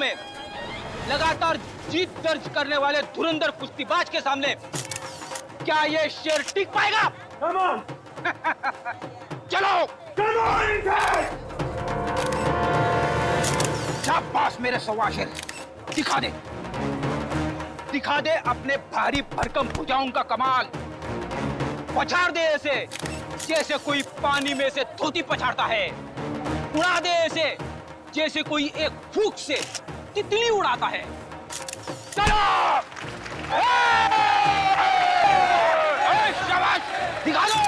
में लगातार जीत दर्ज करने वाले धुरंधर कुश्तीबाज के सामने क्या ये शेर टिक पाएगा? Come on! चलो! Come on, Impact! शाबाश मेरे सवा शेर, दिखा दे अपने भारी भरकम भुजाओं का कमाल। पछाड़ दे ऐसे जैसे कोई पानी में से धोती पछाड़ता है। उड़ा दे ऐसे जैसे कोई एक फूंक से तितली उड़ाता है। चलो! शाबाश, दिखा दो।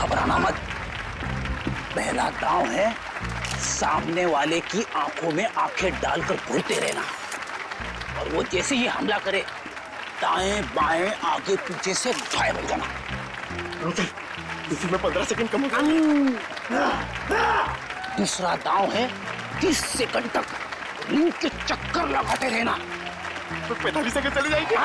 घबराना मत, पहला दांव है सामने वाले की आंखों में आंखें डालकर घूरते रहना, और वो जैसे ही हमला करे दाएं बाएं आगे पीछे से गायब हो जाना। इसी में 15 सेकंड कम हो गए। दूसरा दांव है 30 सेकंड तक रिंग के चक्कर लगाते रहना। तो 45 सेकंड चली जाएगी।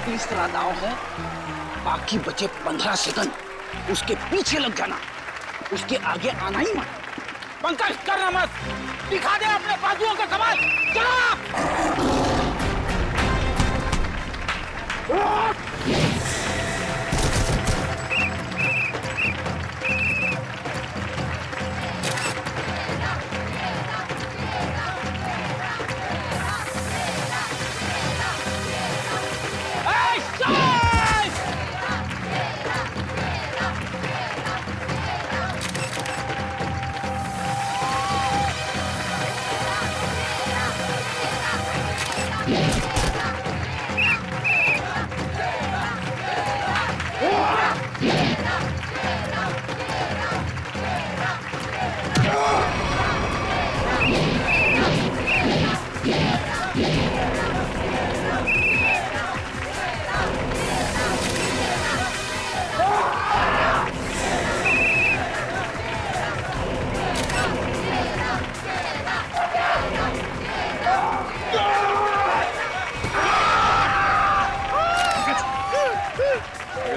तीसरा दांव है बाकी बचे 15 सेकंड उसके पीछे लग जाना, उसके आगे आना ही मत। पंकज करना मत, दिखा दे अपने बाजुओं का कमाल। चलो!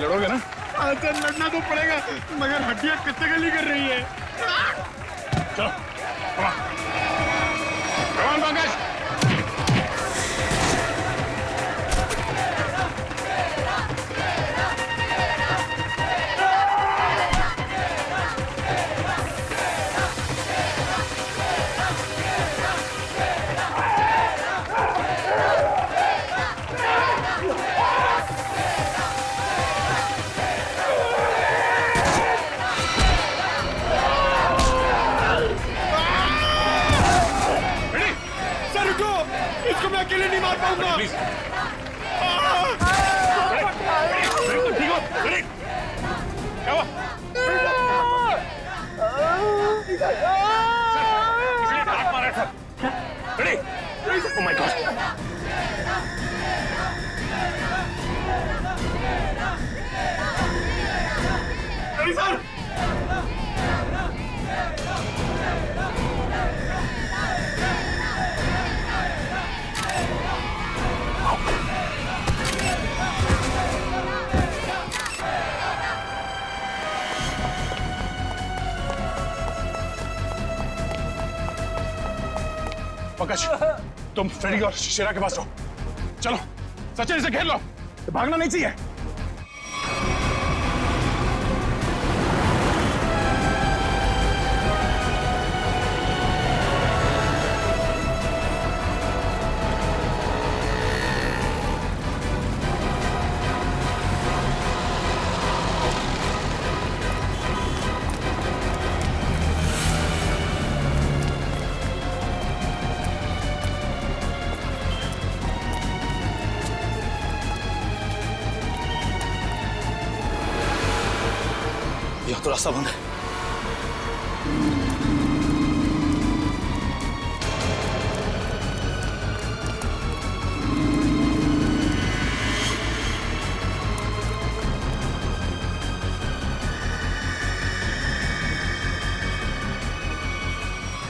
लड़ोगे ना? अच्छा, लड़ना तो पड़ेगा, मगर हड्डियां कितने गली कर रही है। चलो, कमान पंकज। इसको मैं अकेले नहीं मार पाऊंगा। प्लीज। ठीक हो? क्या हुआ? इसने डांट मारा था। Ready? Oh my God! Ready sir? Pankaj, तुम फ्रेडी और शेरा के पास रहो। चलो, सचिन इसे घेर लो, भागना नहीं चाहिए। यह तो रास्ता बंद है।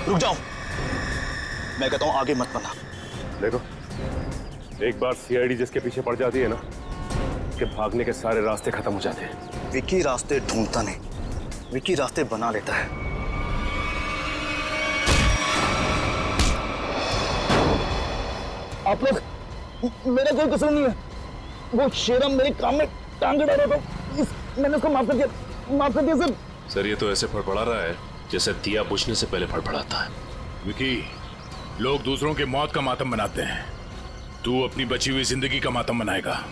रुक जाओ, मैं कहता हूं आगे मत बढ़ना। देखो, एक बार सीआईडी जिसके पीछे पड़ जाती है ना, उसके भागने के सारे रास्ते खत्म हो जाते हैं। विकी रास्ते ढूंढता नहीं, विकी रास्ते बना लेता है। आप लोग, मेरा कोई कसूर नहीं है। वो शेरा मेरे काम में टांग अड़ा रहा था, मैंने उसको माफ कर दिया सर। सर, ये तो ऐसे फड़फड़ा रहा है जैसे दिया बुझने से पहले फड़फड़ाता है। विकी, लोग दूसरों के मौत का मातम मनाते हैं, तू अपनी बची हुई जिंदगी का मातम मनाएगा।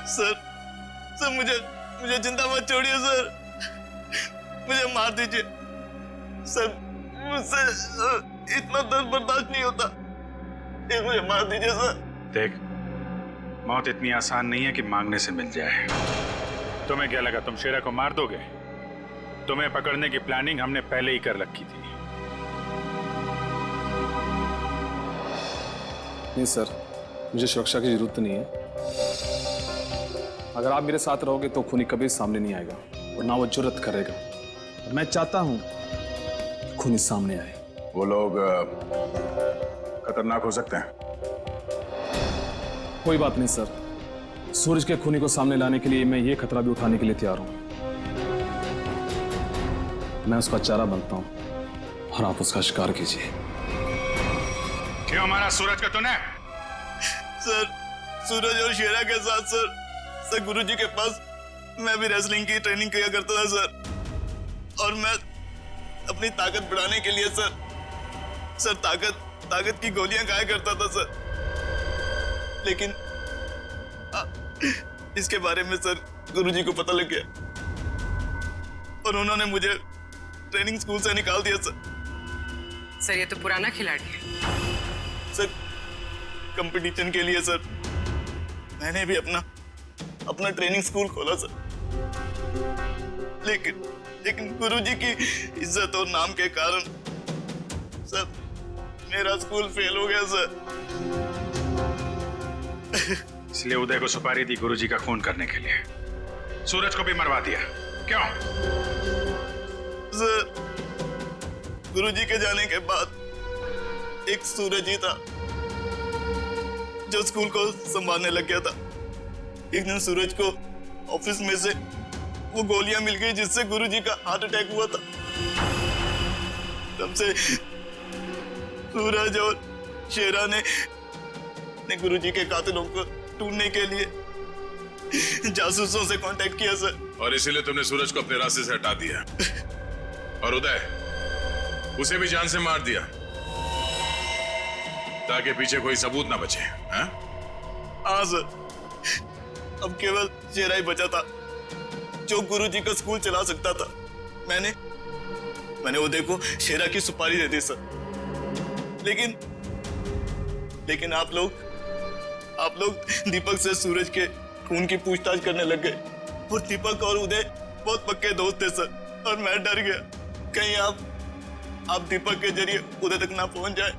सर मुझे जिंदा मत छोड़िए सर, मुझे मार दीजिए सर, मुझसे इतना दर्द बर्दाश्त नहीं होता, मुझे मार दीजिए सर। देख, मौत इतनी आसान नहीं है कि मांगने से मिल जाए। तुम्हें क्या लगा तुम शेरा को मार दोगे? तुम्हें पकड़ने की प्लानिंग हमने पहले ही कर रखी थी। नहीं सर, मुझे सुरक्षा की जरूरत नहीं है। अगर आप मेरे साथ रहोगे तो खूनी कभी सामने नहीं आएगा और ना वो जुर्रत करेगा। और मैं चाहता हूं कि खूनी सामने आए। वो लोग खतरनाक हो सकते हैं। कोई बात नहीं सर, सूरज के खूनी को सामने लाने के लिए मैं ये खतरा भी उठाने के लिए तैयार हूं। मैं उसका चारा बनता हूं और आप उसका शिकार कीजिए। क्यों हमारा सूरज का तूने? सर, सूरज और शेरा के साथ सर गुरुजी के पास मैं भी रेसलिंग की ट्रेनिंग किया करता था सर, और मैं अपनी ताकत बढ़ाने के लिए सर ताकत की गोलियां खाया करता था सर। लेकिन इसके बारे में सर गुरुजी को पता लग गया और उन्होंने मुझे ट्रेनिंग स्कूल से निकाल दिया सर। सर, ये तो पुराना खिलाड़ी है। सर, कंपटीशन के लिए सर मैंने भी अपना ट्रेनिंग स्कूल खोला सर, लेकिन गुरुजी की इज्जत और नाम के कारण सर मेरा स्कूल फेल हो गया सर। इसलिए उदय को सुपारी दी गुरुजी का खून करने के लिए। सूरज को भी मरवा दिया, क्यों? सर, गुरुजी के जाने के बाद एक सूरज ही था जो स्कूल को संभालने लग गया था। एक दिन सूरज को ऑफिस में से वो गोलियां मिल गई जिससे गुरुजी का हार्ट अटैक हुआ था। तब से सूरज और शेरा ने गुरुजी के कातिलों को ढूंढने के लिए जासूसों से कांटेक्ट किया सर। और इसीलिए तुमने सूरज को अपने रास्ते से हटा दिया और उदय उसे भी जान से मार दिया ताकि पीछे कोई सबूत ना बचे। हाँ सर, अब केवल शेरा ही बचा था जो गुरुजी का स्कूल चला सकता था। मैंने उदय को शेरा की सुपारी दे दी सर, लेकिन आप लोग दीपक से सूरज के खून की पूछताछ करने लग गए और दीपक और उदय बहुत पक्के दोस्त थे सर, और मैं डर गया कहीं आप दीपक के जरिए उदय तक ना पहुंच जाए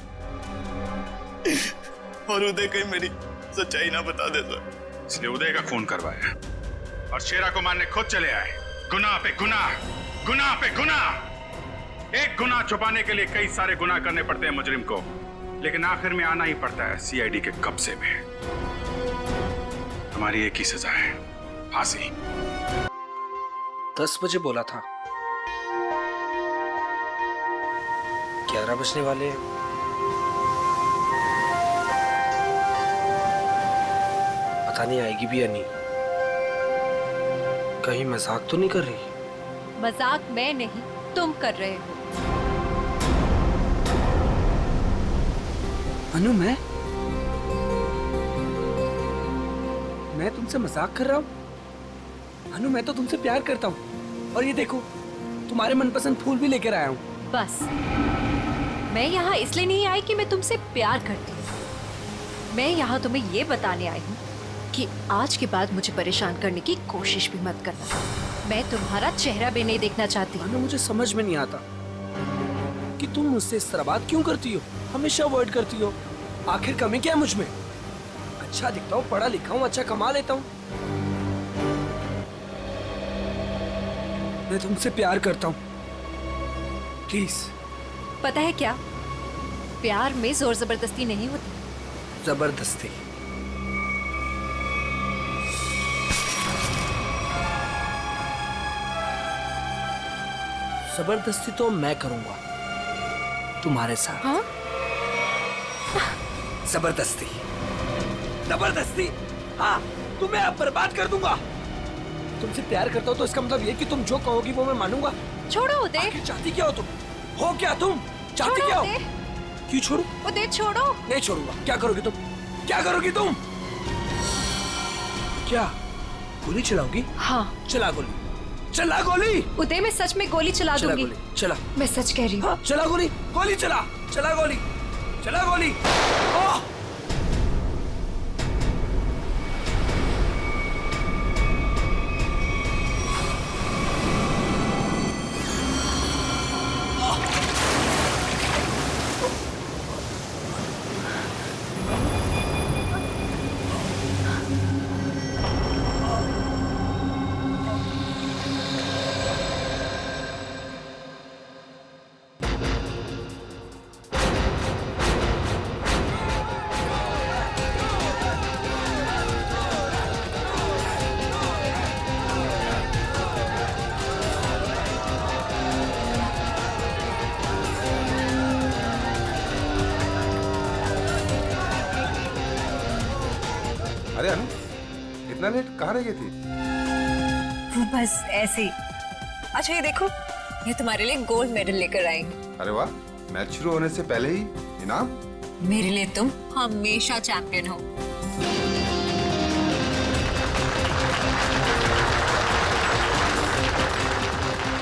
और उदय कहीं मेरी सच्चाई ना बता दे सर। इसलिए उदय का खून करवाया और शेरा को मारने खुद चले आए। गुनाह पे गुनाह, गुनाह पे गुनाह। एक गुनाह छुपाने के लिए कई सारे गुनाह करने पड़ते हैं मुजरिम को, लेकिन आखिर में आना ही पड़ता है सीआईडी के कब्जे में। हमारी एक ही सजा है, फांसी। 10 बजे बोला था, 11 बजने वाले हैं। पता नहीं आएगी भी या नहीं। कहीं मजाक तो नहीं कर रही? मजाक मैं नहीं, तुम कर रहे हो। अनु, मैं तुमसे मजाक कर रहा हूँ? अनु, मैं तो तुमसे प्यार करता हूँ, और ये देखो तुम्हारे मनपसंद फूल भी लेकर आया हूँ। बस, मैं यहाँ इसलिए नहीं आई कि मैं तुमसे प्यार करती हूँ। मैं यहाँ तुम्हें ये बताने आई हूँ कि आज के बाद मुझे परेशान करने की कोशिश भी मत करना। मैं तुम्हारा चेहरा भी नहीं देखना चाहती। अनु, मुझे समझ में नहीं आता कि तुम मुझसे इस तरह बात क्यों करती हो, हमेशा अवॉइड करती हो। आखिर कमी क्या है मुझ में? अच्छा दिखता हूँ, पढ़ा लिखा हूँ, अच्छा कमा लेता हूँ। मैं तुमसे प्यार करता हूँ, प्लीज। पता है क्या, प्यार में जोर जबरदस्ती नहीं होती। जबरदस्ती? जबरदस्ती तो मैं करूंगा तुम्हारे साथ। हाँ? जबरदस्ती, जबरदस्ती, हाँ, तुम्हें अब बर्बाद कर दूंगा। तुमसे प्यार करता हूँ तो इसका मतलब ये कि तुम जो कहोगी वो मैं मानूंगा। छोड़ो उदय। आखिर चाहती क्या हो तुम? हो क्या तुम? चाहती क्या हो? क्यों छोड़ू? उदय छोड़ो। नहीं छोड़ूंगा। क्या करोगी तुम? क्या करोगी तुम? क्या गोली चलाओगी? हाँ। चला गोली, चला गोली। उदय मैं सच में गोली चला दूंगी। गोली चला। मैं सच कह रही हूँ। हाँ, चला गोली, गोली चला, चला गोली, चला गोली। ओह! अरे अनु, इतना लेट कहाँ रह गई थी? वो बस ऐसे ही। अच्छा ये देखो, ये तुम्हारे लिए गोल्ड मेडल लेकर आई। अरे वाह, मैच शुरू होने से पहले ही इनाम? मेरे लिए तुम हमेशा चैंपियन हो।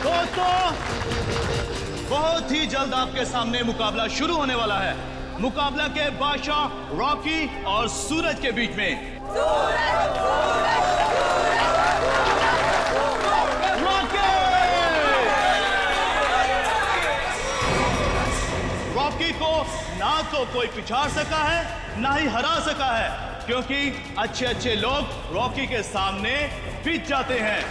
दोस्तों, बहुत ही जल्द आपके सामने मुकाबला शुरू होने वाला है। मुकाबला के बादशाह रॉकी और सूरज के बीच में। रॉकी को ना तो कोई पिछाड़ सका है ना ही हरा सका है, क्योंकि अच्छे अच्छे लोग रॉकी के सामने पिट जाते हैं।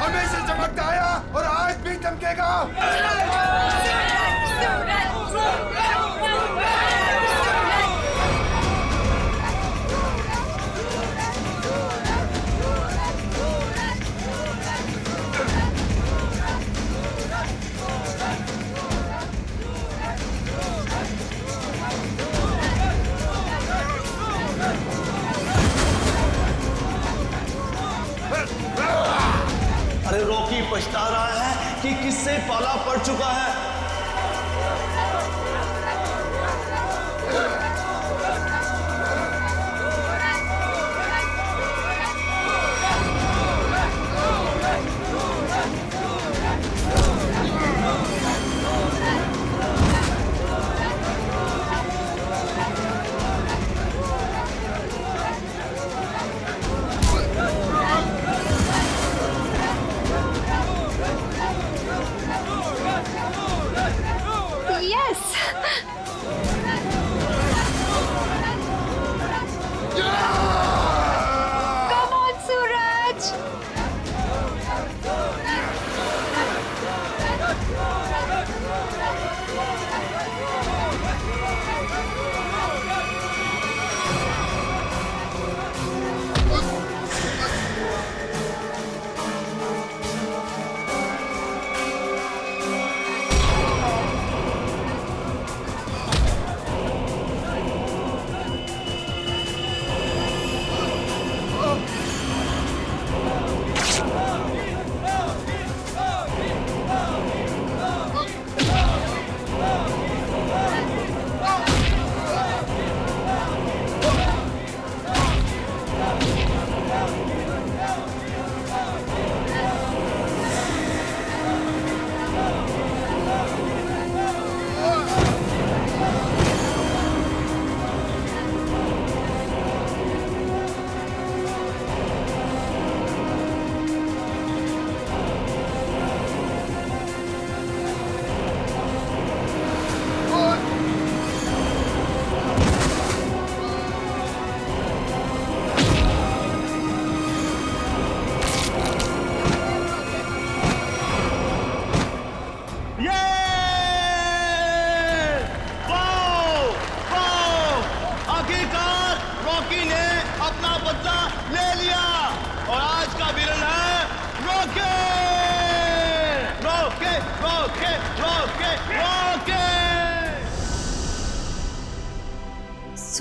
हमेशा चमकता आया और आज भी चमकेगा। अरे रॉकी पछता रहा है कि किससे पाला पड़ चुका है।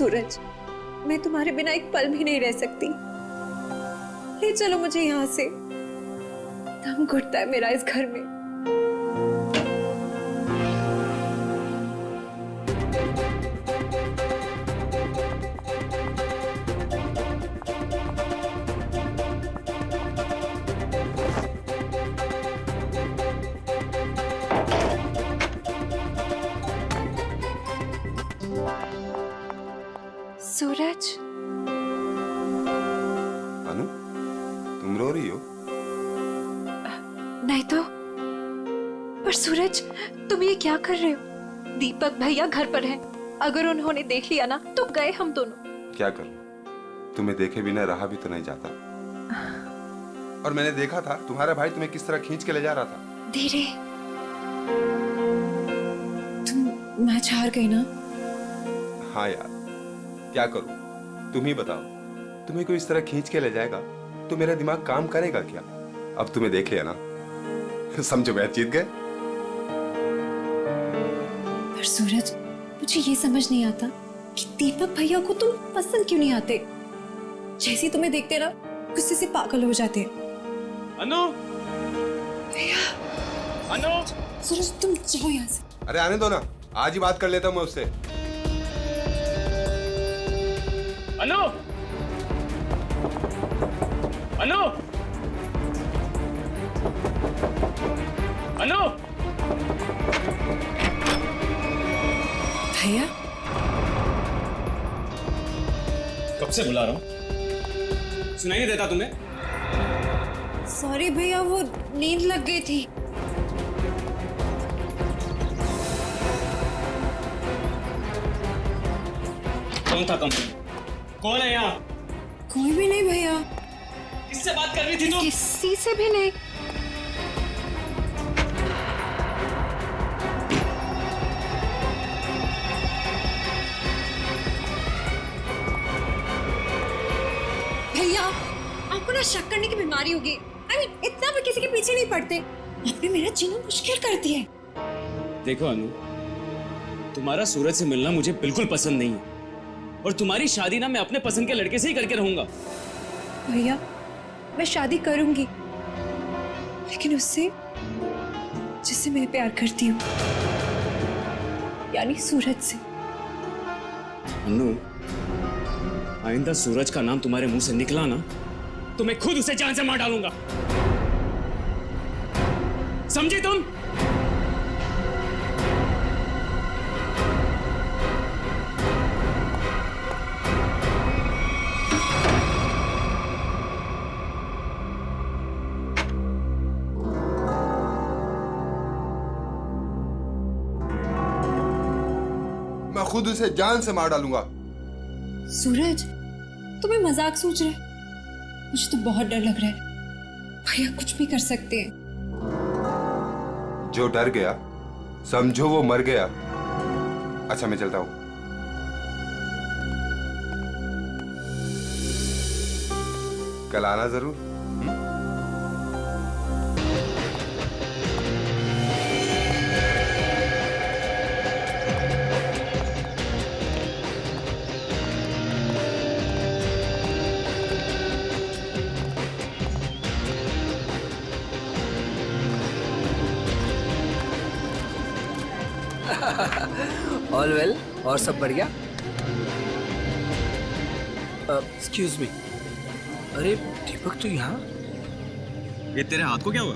सूरज, मैं तुम्हारे बिना एक पल भी नहीं रह सकती। ले चलो मुझे यहाँ से, दम घुटता है मेरा इस घर में। सूरज, अनु, तुम रो रही हो? नहीं तो। पर सूरज, तुम ये क्या कर रहे हो? दीपक भैया घर पर हैं। अगर उन्होंने देख लिया ना तो गए हम दोनों। क्या करूं? तुम्हें देखे बिना रहा भी तो नहीं जाता। और मैंने देखा था तुम्हारा भाई तुम्हें किस तरह खींच के ले जा रहा था। धीरे। तुम मैच हार गई ना? हाँ यार, क्या करूं? तुम ही बताओ, तुम्हें कोई इस तरह खींच के ले जाएगा तो मेरा दिमाग काम करेगा क्या? अब तुम्हें देख लिया ना, समझो मैच जीत गए। पर सूरज, मुझे ये समझ नहीं आता कि दीपक भैया को तुम पसंद क्यों नहीं आते? जैसे तुम्हें देखते ना गुस्से से पागल हो जाते। अनु, भैया, अनु, सूरज तुम जाओ यहाँ से। अरे आने दो ना, आज ही बात कर लेता हूं मैं उससे। अनु, अनु, अनु, भैया कब से बुला रहा हूं, सुनाई नहीं देता तुम्हें? सॉरी भैया, वो नींद लग गई थी। कौन था कंपनी? कौन है यहाँ? कोई भी नहीं भैया। किससे बात कर रही थी तुम? किसी से भी नहीं। भैया, आपको ना शक करने की बीमारी होगी। इतना भी किसी के पीछे नहीं पड़ते। आपने मेरा जीना मुश्किल कर दिया है। देखो अनु, तुम्हारा सूरज से मिलना मुझे बिल्कुल पसंद नहीं है, और तुम्हारी शादी ना मैं अपने पसंद के लड़के से ही करके रहूंगा। भैया, मैं शादी करूंगी, लेकिन उससे जिससे मैं प्यार करती हूँ, यानी सूरज से। अनु, आइंदा सूरज का नाम तुम्हारे मुंह से निकला ना तो मैं खुद उसे जान से मार डालूंगा, समझी तुम? मैं खुद उसे जान से मार डालूंगा। सूरज, तुम्हें मजाक सोच रहे? मुझे तो बहुत डर लग रहा है। भैया कुछ भी कर सकते हैं। जो डर गया समझो वो मर गया। अच्छा मैं चलता हूं। कल आना जरूर। ऑल वेल, और सब बढ़िया? एक्सक्यूज मी, अरे दीपक तो यहाँ? ये तेरे हाथ को क्या हुआ?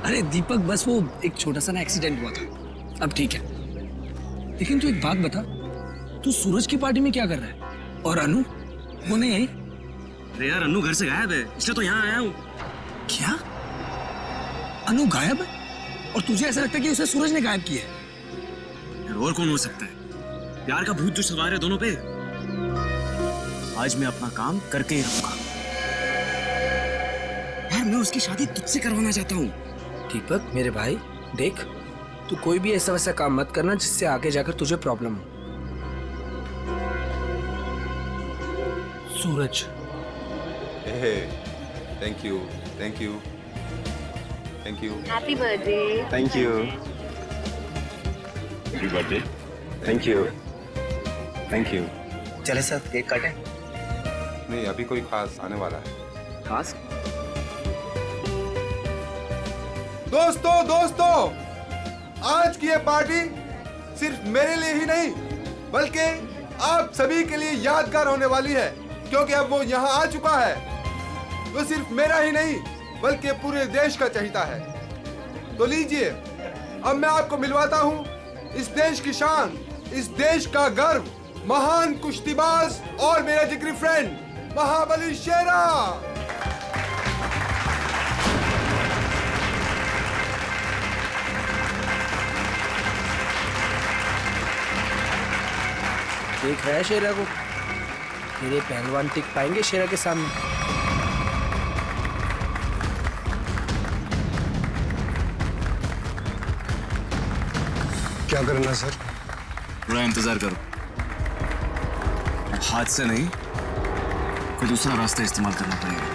अरे दीपक, बस वो एक छोटा सा ना एक्सीडेंट हुआ था, अब ठीक है। लेकिन तू एक बात बता, तू सूरज की पार्टी में क्या कर रहा है? और अनु वो नहीं आई? अरे यार, अनु घर से गायब है, इसलिए तो यहाँ आया हूँ। क्या? अनु गायब है? और तुझे ऐसा लगता है कि उसे सूरज ने गायब किया है? यार और कौन हो सकता है? प्यार का भूत जो सवार है दोनों पे। आज मैं अपना काम करके ही रहूंगा। यार मैं उसकी शादी तुझसे करवाना चाहता हूँ। दीपक मेरे भाई, देख तू कोई भी ऐसा वैसा काम मत करना जिससे आगे जाकर तुझे प्रॉब्लम हो। Suraj, thank you, thank you, thank you. Happy birthday. Thank you. Happy birthday. Thank you, thank you. चले सर केक काटें। नहीं, अभी कोई खास आने वाला है। खास? दोस्तों, आज की ये पार्टी सिर्फ मेरे लिए ही नहीं बल्कि आप सभी के लिए यादगार होने वाली है, क्योंकि अब वो यहाँ आ चुका है। वो सिर्फ मेरा ही नहीं बल्कि पूरे देश का चहेता है। तो लीजिए, अब मैं आपको मिलवाता हूँ इस देश की शान, इस देश का गर्व, महान कुश्तीबाज और मेरा जिगरी फ्रेंड महाबली शेरा। देख रहा है शेरा को? तेरे पहलवान टिक पाएंगे शेरा के सामने? क्या करना सर? थोड़ा इंतजार करो। हाथ से नहीं, कोई दूसरा रास्ता इस्तेमाल करना पड़ेगा।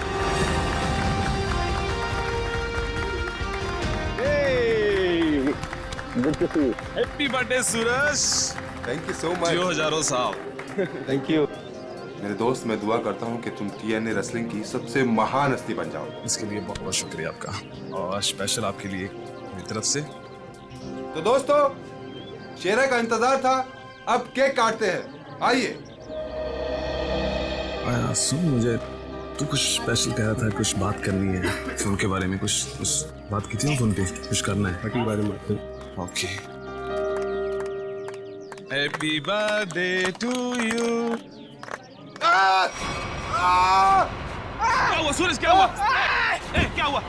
Happy birthday Suraj. Thank you so much. जियो हजारों साल। थैंक यू मेरे दोस्त। मैं दुआ करता हूँ कि तुम TNA रेसलिंग की सबसे महान हस्ती बन जाओ। इसके लिए बहुत बहुत शुक्रिया आपका, और स्पेशल आपके लिए मेरी तरफ से। तो दोस्तों, शेरा का इंतजार था, अब केक काटते हैं। आइए। सुन, मुझे तू कुछ स्पेशल कह रहा था, कुछ बात करनी है फोन के बारे में। कुछ बात की थी ना फोन पे, कुछ करना है के बारे में। Okay. Happy birthday to you. क्या हुआ सूरज? क्या हुआ? क्या हुआ?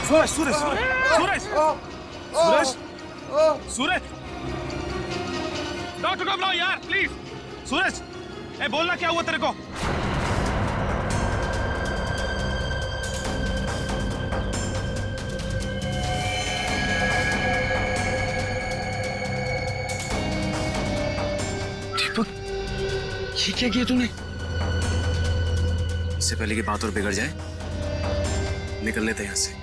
सूरज सूरज सूरज सूरज सूरज, डॉक्टर को बुलाओ यार प्लीज। सूरज, बोलना क्या हुआ तेरे को? दीपक, ये क्या किया तूने? इससे पहले की बात और बिगड़ जाए, निकल लेते यहां से।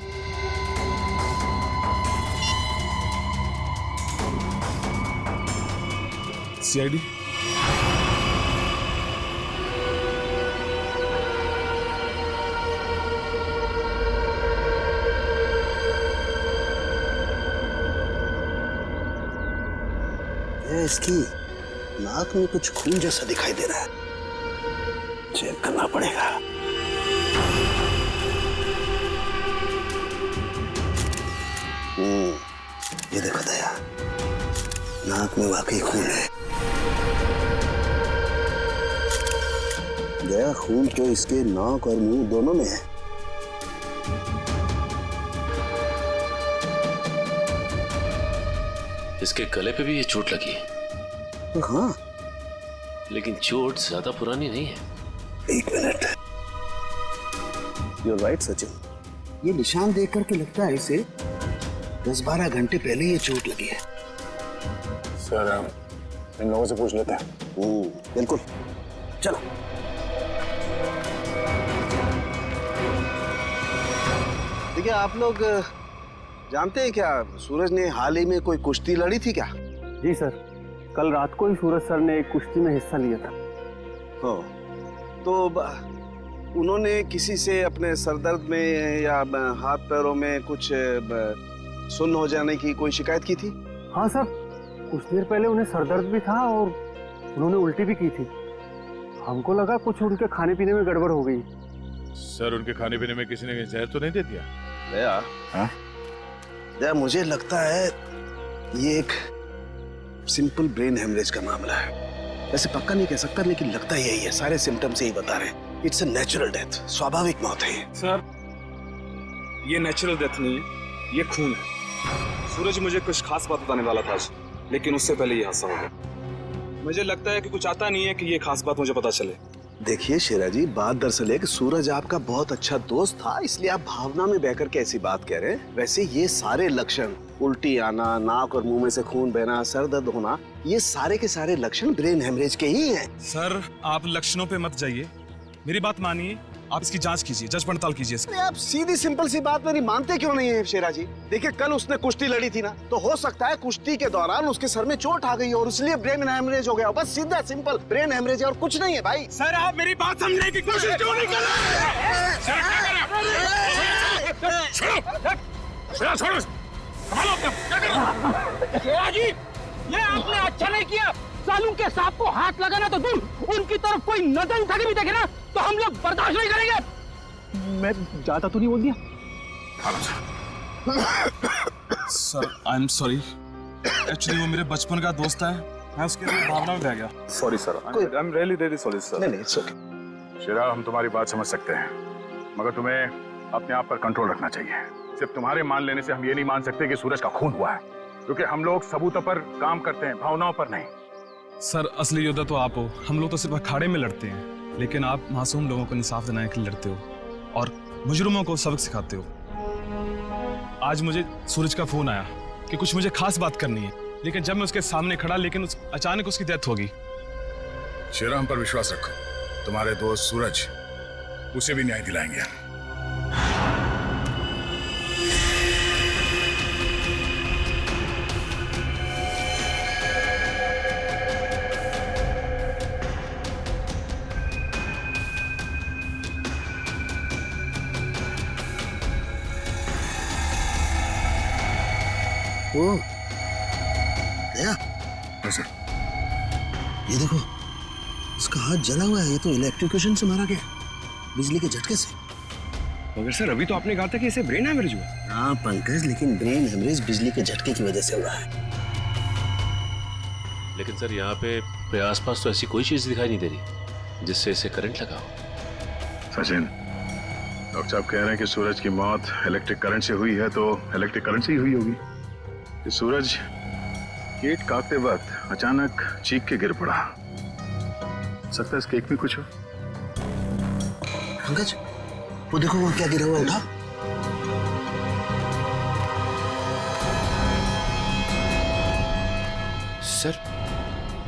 CID? इसकी नाक में कुछ खून जैसा दिखाई दे रहा है, चेक करना पड़ेगा। ये देखो दया, नाक में वाकई खून है। दया, खून तो इसके नाक और मुंह दोनों में है। इसके गले पे भी ये चोट लगी है। हाँ, लेकिन चोट ज्यादा पुरानी नहीं है। एक मिनट। You're right, Sachin. ये निशान देख करके लगता है इसे 10-12 घंटे पहले ये चोट लगी है। सर, इन लोगों से पूछ लेते हैं। बिल्कुल, चलो। देखिए, आप लोग जानते हैं क्या, सूरज ने हाल ही में कोई कुश्ती लड़ी थी क्या? जी सर, कल रात को ही सूरज सर ने एक कुश्ती में हिस्सा लिया था। हाँ, तो उन्होंने किसी से अपने सरदर्द में या हाथ पैरों में कुछ सुन्न हो जाने की कोई शिकायत की थी? हाँ सर, कुछ देर पहले उन्हें सरदर्द भी था और उन्होंने उल्टी भी की थी। हमको लगा कुछ उनके खाने पीने में गड़बड़ हो गई। सर, उनके खाने पीने में किसी ने जहर तो नहीं दे दिया? दया, हाँ? दया, मुझे लगता है ये एक सिंपल ब्रेन हेमरेज का मामला है। वैसे पक्का नहीं कह सकता, लेकिन लगता यही है। सारे सिम्टम्स यही बता रहे हैं। इट्स अ नेचुरल डेथ, स्वाभाविक मौत है ये। सर, ये नेचुरल डेथ नहीं है, ये खून है। सूरज मुझे कुछ खास बात बताने वाला था आज, लेकिन उससे पहले ये हादसा हो गया। मुझे लगता है कि कुछ आता नहीं है कि ये खास बात मुझे पता चले। देखिए शेरा जी, बात दरअसल है कि सूरज आपका बहुत अच्छा दोस्त था, इसलिए आप भावना में बहकर के ऐसी बात कह रहे हैं। वैसे ये सारे लक्षण, उल्टी आना, नाक और मुंह में से खून बहना, सर दर्द होना, ये सारे के सारे लक्षण ब्रेन हेमरेज के ही हैं। सर, आप लक्षणों पे मत जाइए, मेरी बात मानिए। आप इसकी जांच कीजिए, जज पड़ताल कीजिए इसकी। आप सीधी सिंपल सी बात मेरी मानते क्यों नहीं है शेरा जी? देखिए कल उसने कुश्ती लड़ी थी ना, तो हो सकता है कुश्ती के दौरान उसके सर में चोट आ गई और इसलिए ब्रेन हेमरेज हो गया। बस सीधा सिंपल ब्रेन हेमरेज है और कुछ नहीं है भाई। सर आप मेरी बात समझने की कोशिश क्यों नहीं कर रहे? ये आपने अच्छा नहीं किया। सालू के सांप को हाथ लगाना तो दूर, उनकी तरफ कोई नजर उठा के भी देखे ना तो हम लोग बर्दाश्त नहीं करेंगे। मैं ज्यादा तो नहीं बोल दिया? Sir I am sorry, actually वो मेरे बचपन का दोस्त है, मैं उसके लिए भावना में बह गया। Sorry sir, I am really sorry sir. नहीं इट्स ओके। शेरा, हम तुम्हारी बात समझ सकते हैं, मगर तुम्हें अपने आप पर कंट्रोल रखना चाहिए। सिर्फ तुम्हारे मान लेने से हम ये नहीं मान सकते कि सूरज का खून हुआ है, क्योंकि हम लोग सबूतों पर काम करते हैं, भावनाओं पर नहीं। सर असली योद्धा तो आप हो, हम लोग तो सिर्फ अखाड़े में लड़ते हैं, लेकिन आप मासूम लोगों को इंसाफ दिलाने के लिए लड़ते हो और मुजरिमों को सबक सिखाते हो। आज मुझे सूरज का फोन आया कि कुछ मुझे खास बात करनी है, लेकिन जब मैं उसके सामने खड़ा, लेकिन अचानक उसकी डेथ होगी। शेरा, हम पर विश्वास रखो, तुम्हारे दोस्त सूरज, उसे भी न्याय दिलाएंगे। ओ, गया? ये देखो, इसका हाथ जला हुआ है। ये तो इलेक्ट्रिक्यूशन से मारा गया, बिजली के झटके से। मगर सर अभी तो आपने कहा था कि इसे ब्रेन हैमरेज हुआ। हाँ पंकज, लेकिन ब्रेन हेमरेज बिजली के झटके की वजह से हुआ है। लेकिन सर यहाँ पे आसपास तो ऐसी कोई चीज दिखाई नहीं दे रही जिससे इसे करंट लगा हो। सचिन, डॉक्टर साहब कह रहे हैं कि सूरज की मौत इलेक्ट्रिक करंट से हुई है, तो इलेक्ट्रिक करंट से ही हुई होगी। कि सूरज केक काटते वक्त अचानक चीख के गिर पड़ा। सकता है इस केक में कुछ हो। पंकज, वो देखो वो क्या गिरा हुआ, उठा। सर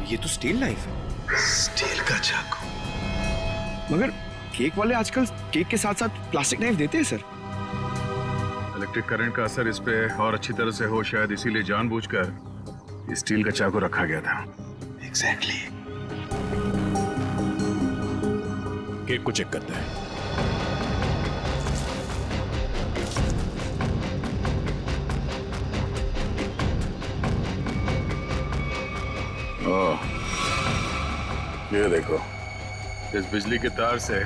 ये तो स्टील नाइफ है। स्टील का चाकू। मगर केक वाले आजकल केक के साथ साथ प्लास्टिक नाइफ देते हैं सर। इलेक्ट्रिक करंट का असर इस पे और अच्छी तरह से हो, शायद इसीलिए जानबूझकर स्टील का चाकू रखा गया था। एग्जैक्टली। केक को चेक करते हैं। ओह, ये देखो, इस बिजली के तार से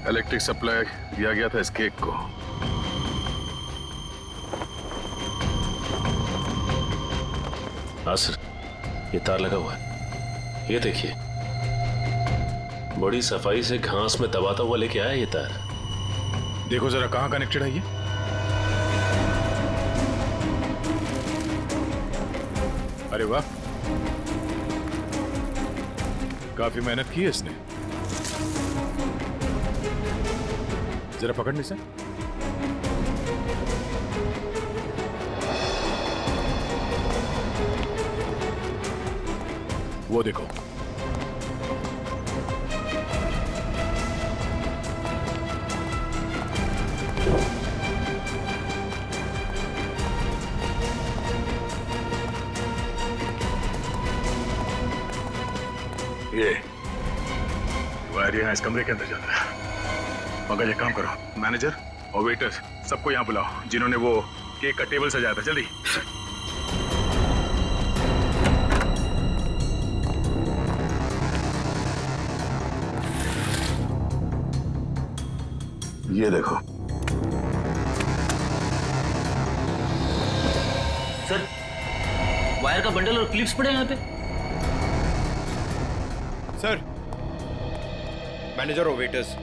इलेक्ट्रिक सप्लाई दिया गया था इस केक को। हाँ सर, ये तार लगा हुआ है। ये देखिए, बड़ी सफाई से घास में दबाता हुआ लेके आया ये तार। देखो जरा कहाँ कनेक्टेड है ये। अरे वाह, काफी मेहनत की है इसने। जरा पकड़ने से। वो देखो, ये वायर यहाँ इस कमरे के अंदर जाता है। मगर ये काम करो, मैनेजर और वेटर्स सबको यहाँ बुलाओ जिन्होंने वो केक का टेबल सजाया था। जल्दी। ये देखो सर, वायर का बंडल और क्लिप्स पड़े हैं यहाँ पे। सर, मैनेजर और वेटर्स।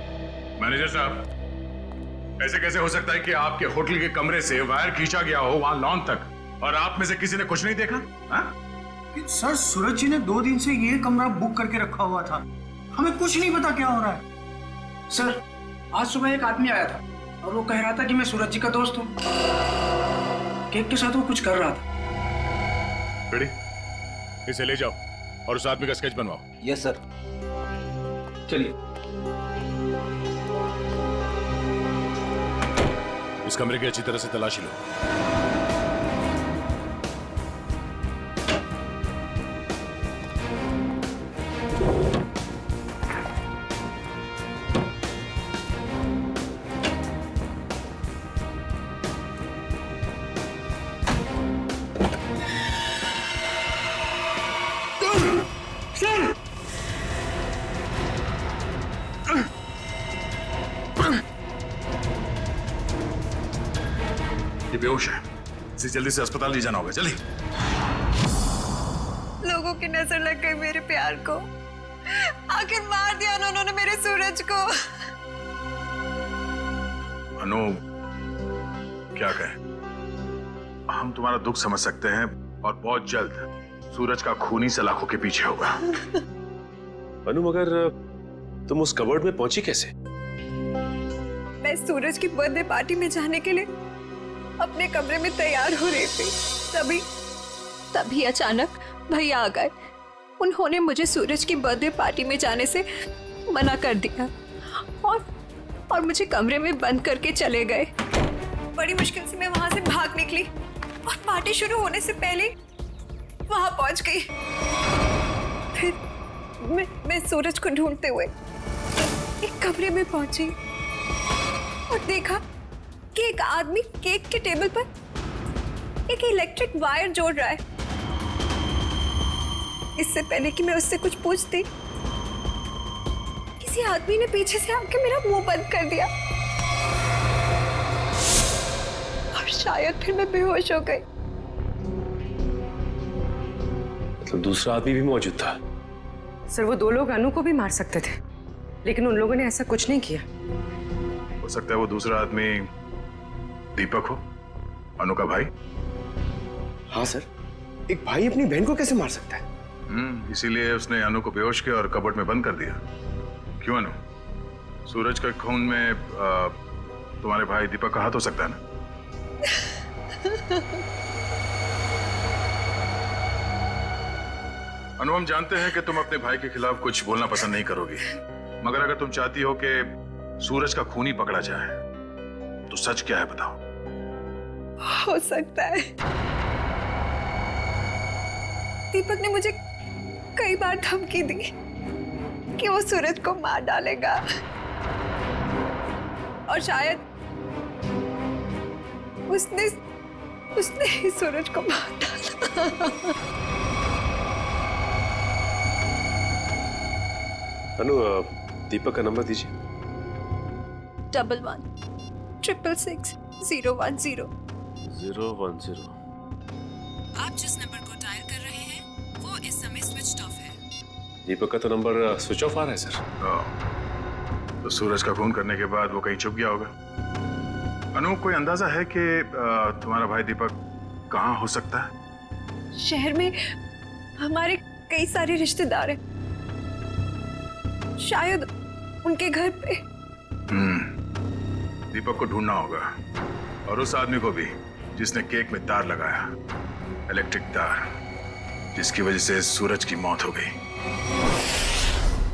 मैनेजर साहब, ऐसे कैसे हो सकता है कि आपके होटल के कमरे से वायर खींचा गया हो वहां लॉन तक और आप में से किसी ने कुछ नहीं देखा? सर, सूरज जी ने 2 दिन से ये कमरा बुक करके रखा हुआ था, हमें कुछ नहीं पता क्या हो रहा है। सर, आज सुबह एक आदमी आया था और वो कह रहा था कि मैं सूरज जी का दोस्त हूँ। केक के साथ वो कुछ कर रहा था। रेडी, इसे ले जाओ और उस आदमी का स्केच बनवाओ। Yes sir. चलिए। इस कमरे की अच्छी तरह से तलाशी लो। ये बेहोश है, इसे जल्दी से अस्पताल ले जाना होगा। चलिए। लोगों की नजर लग गई मेरे प्यार को। आखिर मार दिया ना उन्होंने मेरे सूरज को। अनु, क्या कहें, हम तुम्हारा दुख समझ सकते हैं और बहुत जल्द सूरज का खूनी सलाखों के पीछे होगा। अनु, मगर तुम उस कबर्ड में पहुंची कैसे? मैं सूरज की बर्थडे पार्टी में जाने के लिए अपने कमरे में तैयार हो रही थी। तभी अचानक भैया आ गए। उन्होंने मुझे सूरज की बर्थडे पार्टी में जाने से मना कर दिया और मुझे कमरे में बंद करके चले गए। बड़ी मुश्किल से मैं वहां से भाग निकली और पार्टी शुरू होने से पहले वहां पहुंच गई। फिर मैं सूरज को ढूंढते हुए एक कमरे में पहुंची और देखा कि एक आदमी केक के टेबल पर एक इलेक्ट्रिक वायर जोड़ रहा है। इससे पहले कि मैं उससे कुछ पूछती, किसी आदमी ने पीछे से आके मेरा मुंह बंद कर दिया और शायद फिर मैं बेहोश हो गई। मतलब दूसरा आदमी भी मौजूद था? सर, वो दो लोग अनु को भी मार सकते थे, लेकिन उन लोगों ने ऐसा कुछ नहीं किया। हो सकता है वो दूसरा आदमी दीपक हो, अनु का भाई। हाँ सर, एक भाई अपनी बहन को कैसे मार सकता है? इसीलिए उसने अनु को बेहोश किया और कबर्ड में बंद कर दिया। क्यों अनु, सूरज के खून में तुम्हारे भाई दीपक का हाथ हो सकता है ना? अनु, हम जानते हैं कि तुम अपने भाई के खिलाफ कुछ बोलना पसंद नहीं करोगी, मगर अगर तुम चाहती हो कि सूरज का खूनी पकड़ा जाए तो सच क्या है बताओ। हो सकता है दीपक ने मुझे कई बार धमकी दी कि वो सूरज को मार डालेगा और शायद उसने ही सूरज को मार डाला। अनु, दीपक का नंबर दीजिए। 111666 010। आप जिस नंबर को डायल कर रहे हैं वो इस समय स्विच ऑफ है। दीपक का तो नंबर स्विच ऑफ आ रहा है सर। तो सूरज का खून करने के बाद वो कहीं छुप गया होगा। अनु, कोई अंदाजा है कि तुम्हारा भाई दीपक कहाँ हो सकता है? शहर में हमारे कई सारे रिश्तेदार हैं, शायद उनके घर पे। दीपक को ढूंढना होगा और उस आदमी को भी जिसने केक में तार लगाया, इलेक्ट्रिक तार, जिसकी वजह से सूरज की मौत हो गई।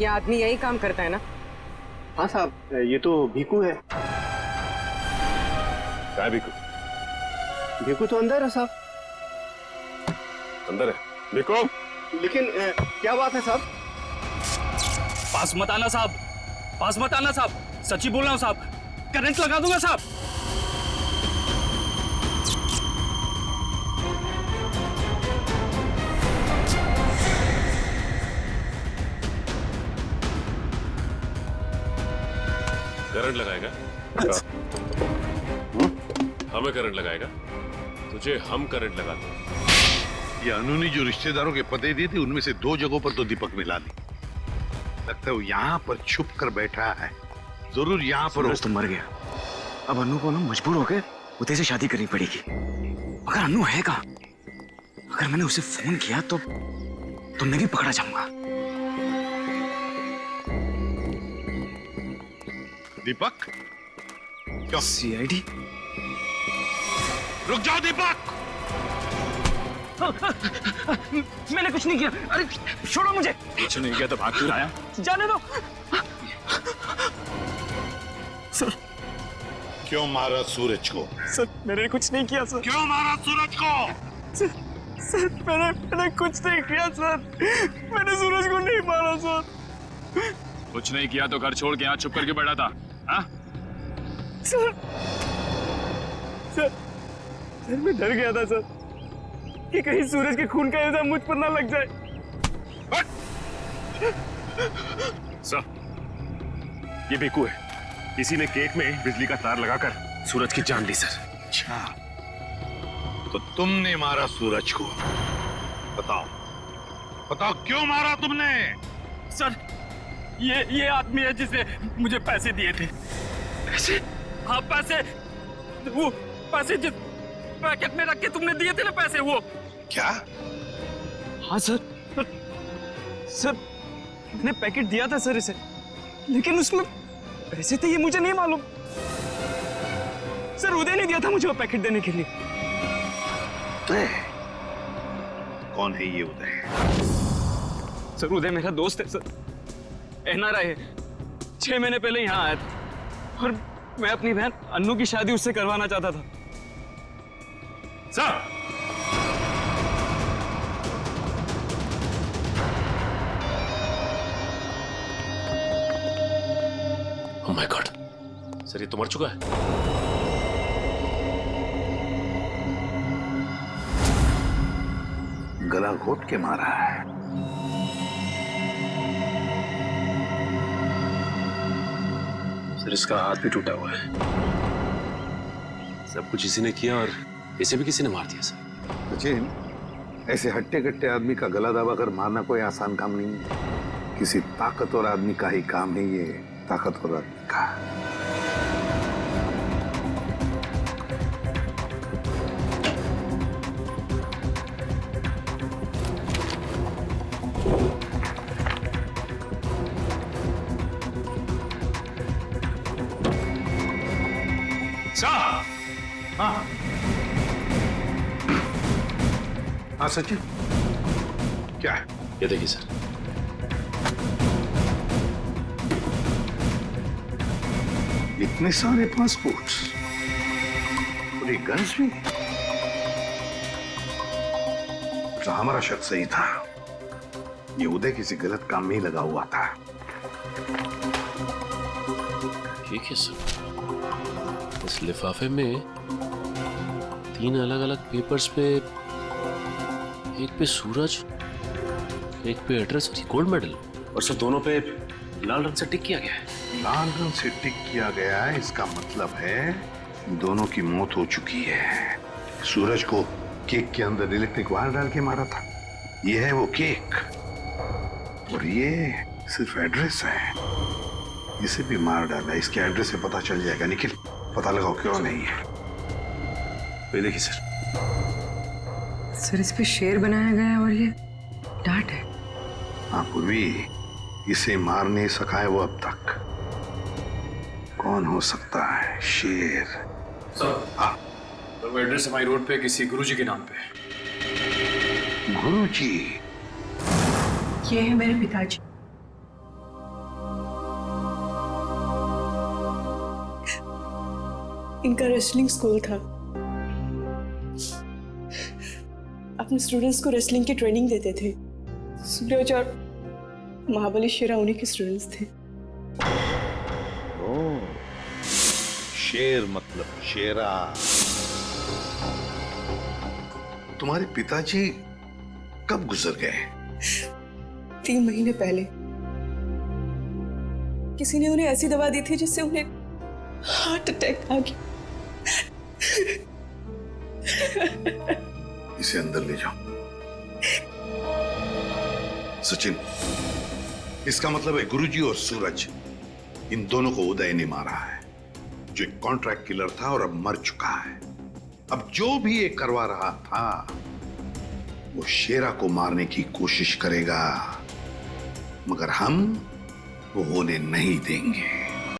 ये आदमी यही काम करता है ना? हाँ साहब, ये तो भीकू है। क्या भीकू? भीकू तो अंदर है साहब। अंदर है भीकू? लेकिन क्या बात है साहब? पास मत आना साहब, पास मत आना साहब, सच्ची बोल रहा हूं साहब, करंट लगा दूंगा साहब। करंट लगाएगा? हमें करंट लगाएगा? तुझे हम करंट लगाते हैं। ये अनु ने जो रिश्तेदारों के पते दिए थे उनमें से 2 जगहों पर तो दीपक मिला ली। लगता है वो यहाँ पर छुप कर बैठा है, जरूर यहाँ पर। सूरज तो मर गया, अब अनु को ना मजबूर होकर उदय से शादी करनी पड़ेगी। अगर अनु है कहाँ? अगर मैंने उसे फोन किया तो मैं भी पकड़ा जाऊंगा। दीपक? क्यों? सीआईडी? रुक जाओ दीपक! मैंने कुछ नहीं किया, अरे छोड़ो मुझे। कुछ नहीं किया तो भाग क्यों आया? जाने दो। क्यों मारा सूरज को? सर मैंने कुछ नहीं किया सर। क्यों मारा सूरज को? सर मैंने कुछ नहीं किया सर। मैंने सूरज को नहीं मारा सर। कुछ नहीं किया तो घर छोड़ के यहाँ छुप करके बैठा था, हाँ? सर मैं डर गया था सर कि कहीं सूरज के खून का इल्जाम मुझ पर ना लग जाए। सर, ये बेकू है। किसी ने केक में बिजली का तार लगाकर सूरज की जान ली सर। अच्छा, तो तुमने मारा सूरज को? बताओ क्यों मारा तुमने? सर ये आदमी है जिसने मुझे पैसे दिए थे। पैसे? हाँ पैसे, वो पैसे जिस पैकेट में रख के तुमने दिए थे ना पैसे, वो। क्या? हाँ सर मैंने पैकेट दिया था सर इसे, लेकिन उसमें पैसे थे ये मुझे नहीं मालूम। सर उदय ने दिया था मुझे वो पैकेट देने के लिए। कौन है ये उदय? सर उदय मेरा दोस्त है सर, एनआरआई है। 6 महीने पहले यहाँ आया था और मैं अपनी बहन अन्नू की शादी उससे करवाना चाहता था। Sir oh my God, sir ये तो मर चुका है। गला घोट के मारा है। सर इसका हाथ भी टूटा हुआ है। सब कुछ इसी ने किया और इसे भी किसी ने मार दिया सर। सचिन, ऐसे हट्टे कट्टे आदमी का गला दबाकर मारना कोई आसान काम नहीं है। किसी ताकतवर आदमी का ही काम है ये, ताकतवर आदमी का। हाँ सचिन, क्या है? ये देखिए सर। इतने सारे पासपोर्ट्स और ये गन्स भी। तो हमारा शक सही था, ये उदय किसी गलत काम में ही लगा हुआ था। ठीक है सर, इस लिफाफे में 3 अलग-अलग पेपर्स पे, एक पे सूरज, एक पे एड्रेस और गोल्ड मेडल, और सर दोनों पे लाल रंग से टिक किया गया है। लाल रंग से टिक किया गया है, इसका मतलब है दोनों की मौत हो चुकी है। सूरज को केक के अंदर इलेक्ट्रिक वायर डाल के मारा था। ये है वो केक, और ये सिर्फ एड्रेस है। इसे भी मार डाला। इसके एड्रेस से पता चल जाएगा। निखिल, पता लगाओ क्यों नहीं है। ये देखिए सर। सर इस पे शेर बनाया गया है और ये डांट है। हाँ पूर्वी, इसे मार नहीं सका है वो अब तक। कौन हो सकता है? शेर। सर हाँ, तो वो एड्रेस हमारी रोड पे किसी गुरुजी के नाम पे। गुरुजी? ये है मेरे पिताजी। इनका रेसलिंग स्कूल था। अपने स्टूडेंट्स को रेसलिंग की ट्रेनिंग देते थे। सूरज और महाबली शेरा उन्हीं के स्टूडेंट्स थे। शेर मतलब शेरा। तुम्हारे पिताजी कब गुजर गए? 3 महीने पहले। किसी ने उन्हें ऐसी दवा दी थी जिससे उन्हें हार्ट अटैक आ गया। इसे अंदर ले जाओ। सचिन, इसका मतलब है गुरुजी और सूरज, इन दोनों को उदय ने मारा है, जो एक कॉन्ट्रैक्ट किलर था और अब मर चुका है। अब जो भी ये करवा रहा था वो शेरा को मारने की कोशिश करेगा, मगर हम वो होने नहीं देंगे।